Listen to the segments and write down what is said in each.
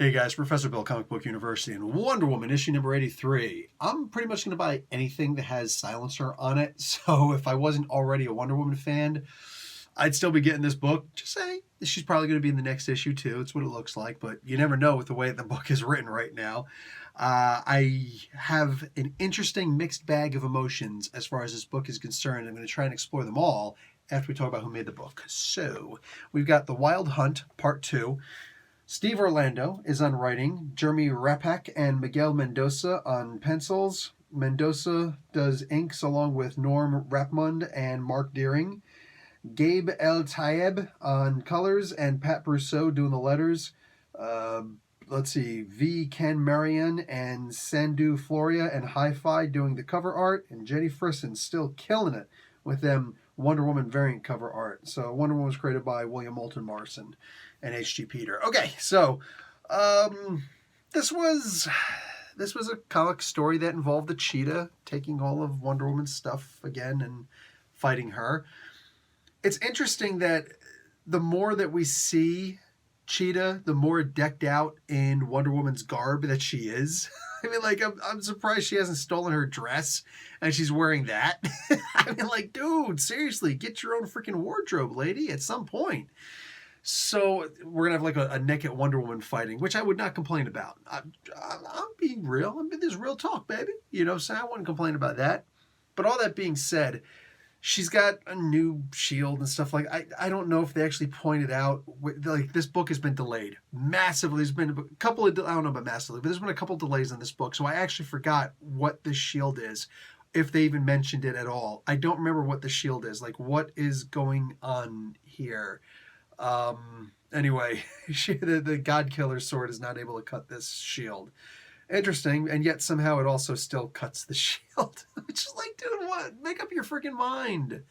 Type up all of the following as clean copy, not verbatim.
Hey guys, Professor Bill, Comic Book University, and Wonder Woman issue number 83. I'm pretty much going to buy anything that has silencer on it, so if I wasn't already a Wonder Woman fan, I'd still be getting this book. Just saying, she's probably going to be in the next issue too. It's what it looks like, but you never know with the way the book is written right now. I have an interesting mixed bag of emotions as far as this book is concerned. I'm going to try and explore them all after we talk about who made the book. So, we've got The Wild Hunt, Part 2. Steve Orlando is on writing, Jeremy Rappak and Miguel Mendoza on pencils. Mendoza does inks along with Norm Rapmund and Mark Deering. Gabe El Tayeb on colors and Pat Brousseau doing the letters. Let's see, V. Ken Marion and Sandu Floria and Hi-Fi doing the cover art, and Jenny Frison still killing it with them Wonder Woman variant cover art. So Wonder Woman was created by William Moulton Morrison and H.G. Peter. Okay, so this was a comic story that involved the cheetah taking all of Wonder Woman's stuff again and fighting her. It's interesting that the more that we see Cheetah, the more decked out in Wonder Woman's garb that she is. I mean, like, I'm surprised she hasn't stolen her dress and she's wearing that. I mean, like, dude, seriously, get your own freaking wardrobe, lady, at some point. So we're going to have like a naked Wonder Woman fighting, which I would not complain about. I'm being real. I mean, there's real talk, baby. You know, so I wouldn't complain about that. But all that being said, she's got a new shield and stuff. Like, I don't know if they actually pointed out, like, this book has been delayed massively. There's been a couple of, I don't know about massively, but there's been a couple of delays on this book. So I actually forgot what the shield is, if they even mentioned it at all. I don't remember what the shield is. Like, what is going on here? Anyway, the God Killer sword is not able to cut this shield. Interesting, and yet somehow it also still cuts the shield. Which is like, dude, what? Make up your freaking mind.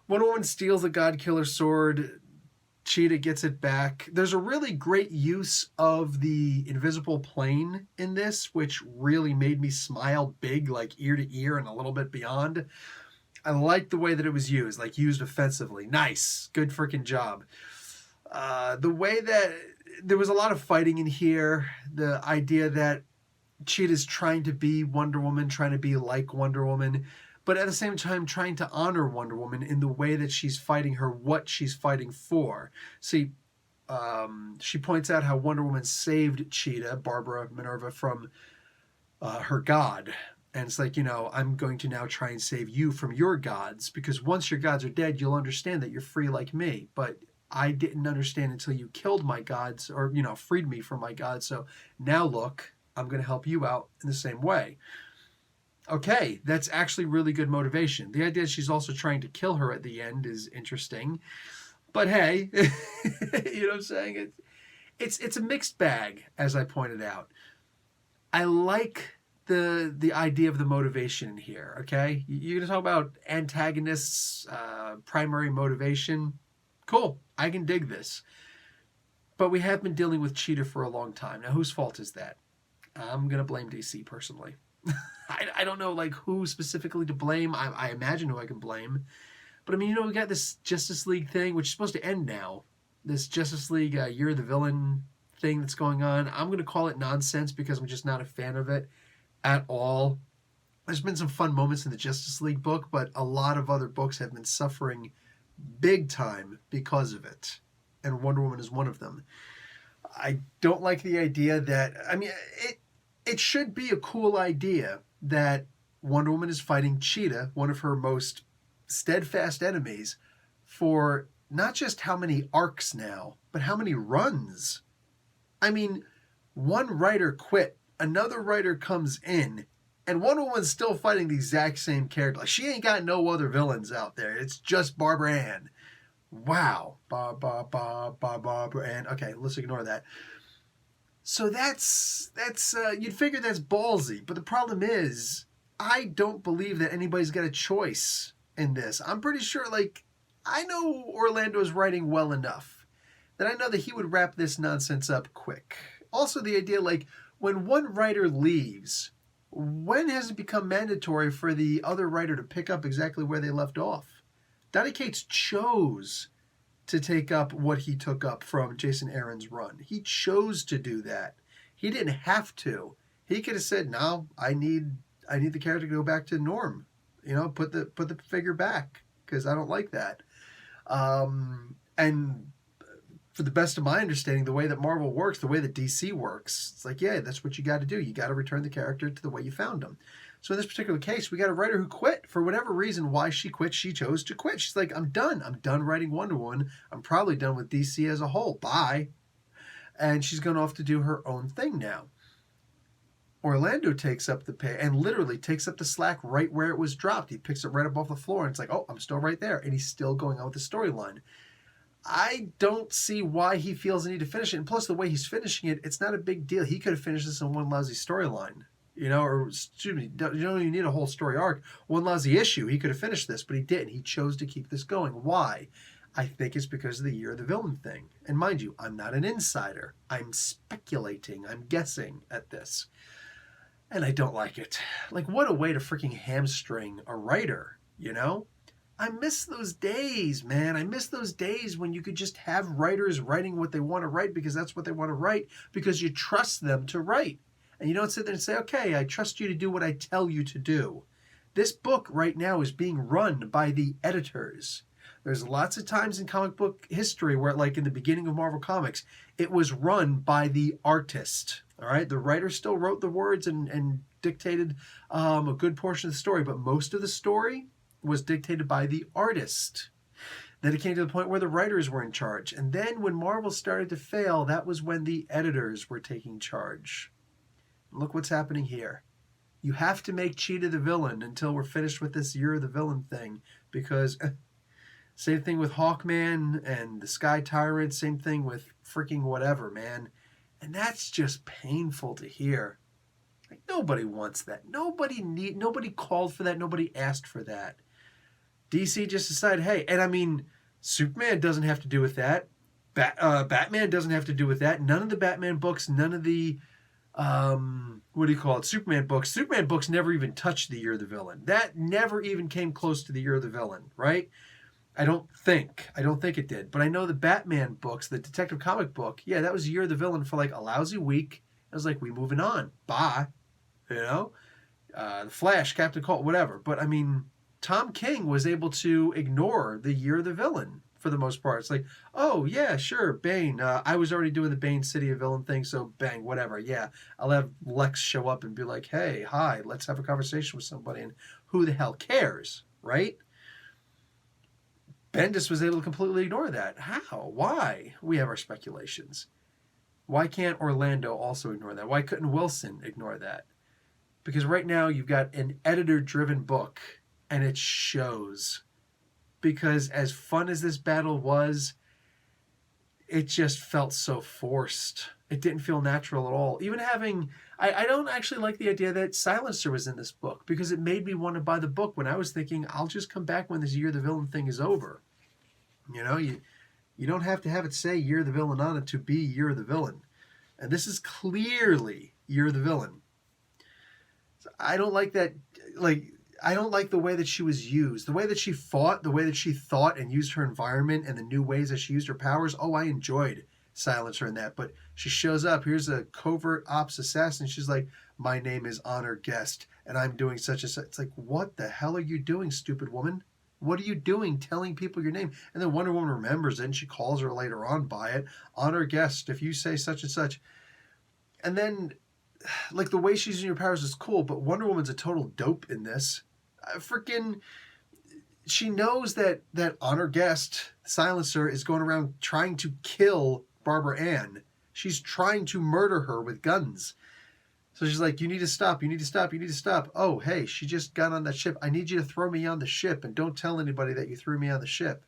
Wonder Woman steals the God Killer sword. Cheetah gets it back. There's a really great use of the invisible plane in this, which really made me smile big, like ear to ear and a little bit beyond. I like the way that it was used, like used offensively. Nice. Good freaking job. The way that there was a lot of fighting in here, the idea that Cheetah's trying to be Wonder Woman, trying to be like Wonder Woman, but at the same time trying to honor Wonder Woman in the way that she's fighting her, what she's fighting for. See, she points out how Wonder Woman saved Cheetah, Barbara Minerva, from her god. And it's like, you know, I'm going to now try and save you from your gods, because once your gods are dead, you'll understand that you're free like me. But I didn't understand until you killed my gods, or, you know, freed me from my gods. So now look, I'm going to help you out in the same way. Okay, that's actually really good motivation. The idea she's also trying to kill her at the end is interesting. But hey, you know what I'm saying? It's a mixed bag, as I pointed out. I like the idea of the motivation in here, okay? You're going to talk about antagonists, primary motivation. Cool, I can dig this. But we have been dealing with Cheetah for a long time. Now, whose fault is that? I'm going to blame DC personally. I don't know, like, who specifically to blame. I imagine who I can blame. But, I mean, you know, we got this Justice League thing, which is supposed to end now. This Justice League, you're the villain thing that's going on. I'm going to call it nonsense because I'm just not a fan of it at all. There's been some fun moments in the Justice League book, but a lot of other books have been suffering big time because of it. And Wonder Woman is one of them. I don't like the idea that, I mean, it should be a cool idea that Wonder Woman is fighting Cheetah, one of her most steadfast enemies, for not just how many arcs now, but how many runs. I mean, one writer quit, another writer comes in, and Wonder Woman's still fighting the exact same character. Like, she ain't got no other villains out there. It's just Barbara Ann. Wow. Barbara Ann. Okay, let's ignore that. So that's you'd figure that's ballsy, but the problem is, I don't believe that anybody's got a choice in this. I'm pretty sure, like, I know Orlando's writing well enough that I know that he would wrap this nonsense up quick. Also, the idea, like, when one writer leaves, when has it become mandatory for the other writer to pick up exactly where they left off? Donny Cates chose to take up what he took up from Jason Aaron's run. He chose to do that. He didn't have to. He could have said, "No, I need the character to go back to norm. Put the figure back because I don't like that." And for the best of my understanding, the way that Marvel works, the way that DC works, it's like, yeah, that's what you got to do. You got to return the character to the way you found him. So in this particular case, we got a writer who quit for whatever reason. Why she quit, she chose to quit. She's like, I'm done. I'm done writing Wonder Woman. I'm probably done with DC as a whole. Bye. And she's going off to do her own thing now. Orlando takes up the pay and literally takes up the slack right where it was dropped. He picks it right up off the floor and it's like, oh, I'm still right there. And he's still going on with the storyline. I don't see why he feels the need to finish it. And plus, the way he's finishing it, it's not a big deal. He could have finished this in one lousy storyline. Or excuse me, you don't even need a whole story arc. One lousy issue, he could have finished this, but he didn't. He chose to keep this going. Why? I think it's because of the Year of the Villain thing. And mind you, I'm not an insider. I'm speculating. I'm guessing at this. And I don't like it. Like, what a way to freaking hamstring a writer, I miss those days, man. I miss those days when you could just have writers writing what they want to write because that's what they want to write because you trust them to write. And you don't sit there and say, okay, I trust you to do what I tell you to do. This book right now is being run by the editors. There's lots of times in comic book history where, like in the beginning of Marvel Comics, it was run by the artist. All right, the writer still wrote the words and dictated a good portion of the story, but most of the story was dictated by the artist. Then it came to the point where the writers were in charge. And then when Marvel started to fail, that was when the editors were taking charge. Look what's happening here. You have to make Cheetah the villain until we're finished with this Year of the Villain thing. Because same thing with Hawkman and the Sky Tyrant. Same thing with freaking whatever, man. And that's just painful to hear. Like, nobody wants that. Nobody called for that. Nobody asked for that. DC just decided, hey, and I mean, Superman doesn't have to do with that. Batman doesn't have to do with that. None of the Batman books, none of the, Superman books. Superman books never even touched the Year of the Villain. That never even came close to the Year of the Villain, right? I don't think it did. But I know the Batman books, the Detective Comic book, yeah, that was Year of the Villain for like a lousy week. I was like, we moving on. Bye. The Flash, Captain Cold, whatever. But I mean, Tom King was able to ignore the Year of the Villain for the most part. It's like, oh, yeah, sure, Bane. I was already doing the Bane City of Villain thing, so bang, whatever. Yeah, I'll have Lex show up and be like, hey, hi, let's have a conversation with somebody. And who the hell cares, right? Bendis was able to completely ignore that. How? Why? We have our speculations. Why can't Orlando also ignore that? Why couldn't Wilson ignore that? Because right now you've got an editor-driven book, and it shows. Because as fun as this battle was, it just felt so forced. It didn't feel natural at all. Even having... I don't actually like the idea that Silencer was in this book, because it made me want to buy the book when I was thinking, I'll just come back when this Year of the Villain thing is over. You don't have to have it say Year of the Villain on it to be Year of the Villain. And this is clearly Year of the Villain. So I don't like that. I don't like the way that she was used. The way that she fought, the way that she thought and used her environment and the new ways that she used her powers. Oh, I enjoyed Silencer in that. But she shows up. Here's a covert ops assassin. She's like, my name is Honor Guest, and I'm doing such and such. It's like, what the hell are you doing, stupid woman? What are you doing telling people your name? And then Wonder Woman remembers it, and she calls her later on by it. Honor Guest, if you say such and such. And then, like, the way she's using her powers is cool, but Wonder Woman's a total dope in this. She knows that Honor Guest, Silencer, is going around trying to kill Barbara Ann. She's trying to murder her with guns. So she's like, you need to stop, you need to stop, you need to stop. Oh, hey, she just got on that ship. I need you to throw me on the ship, and don't tell anybody that you threw me on the ship.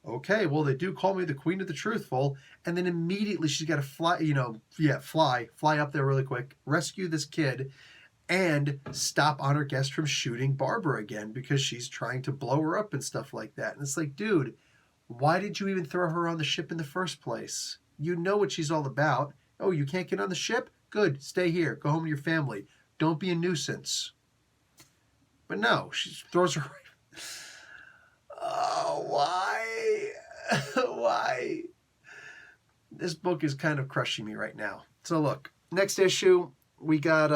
Okay, well, they do call me the Queen of the Truthful. And then immediately she's got to fly up there really quick, rescue this kid, and stop Honor Guest from shooting Barbara again because she's trying to blow her up and stuff like that. And it's like, dude, why did you even throw her on the ship in the first place? You know what she's all about. Oh, you can't get on the ship? Good, stay here. Go home to your family. Don't be a nuisance. But no, she throws her right. Oh, why? Why? This book is kind of crushing me right now. So look, next issue, we got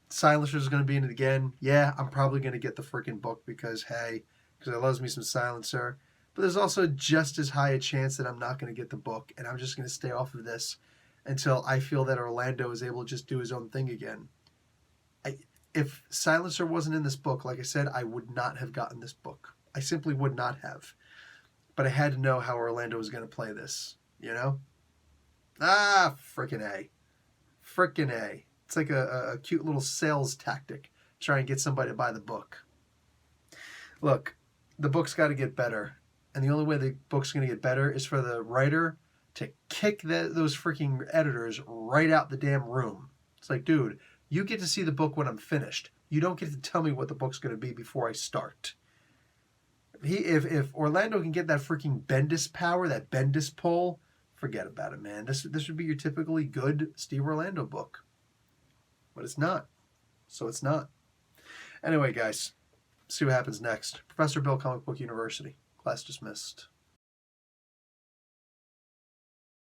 Silencer's going to be in it again. Yeah, I'm probably going to get the freaking book because I loves me some Silencer. But there's also just as high a chance that I'm not going to get the book, and I'm just going to stay off of this until I feel that Orlando is able to just do his own thing again. If Silencer wasn't in this book, like I said, I would not have gotten this book. I simply would not have. But I had to know how Orlando was going to play this, you know? Frickin' A. Frickin' A. It's like a cute little sales tactic. Try and get somebody to buy the book. Look, the book's got to get better. And the only way the book's going to get better is for the writer to kick those freaking editors right out the damn room. It's like, dude, you get to see the book when I'm finished. You don't get to tell me what the book's going to be before I start. If Orlando can get that freaking Bendis power, that Bendis pull, forget about it, man. This would be your typically good Steve Orlando book. But it's not. So it's not. Anyway, guys, see what happens next. Professor Bill, Comic Book University. Class dismissed.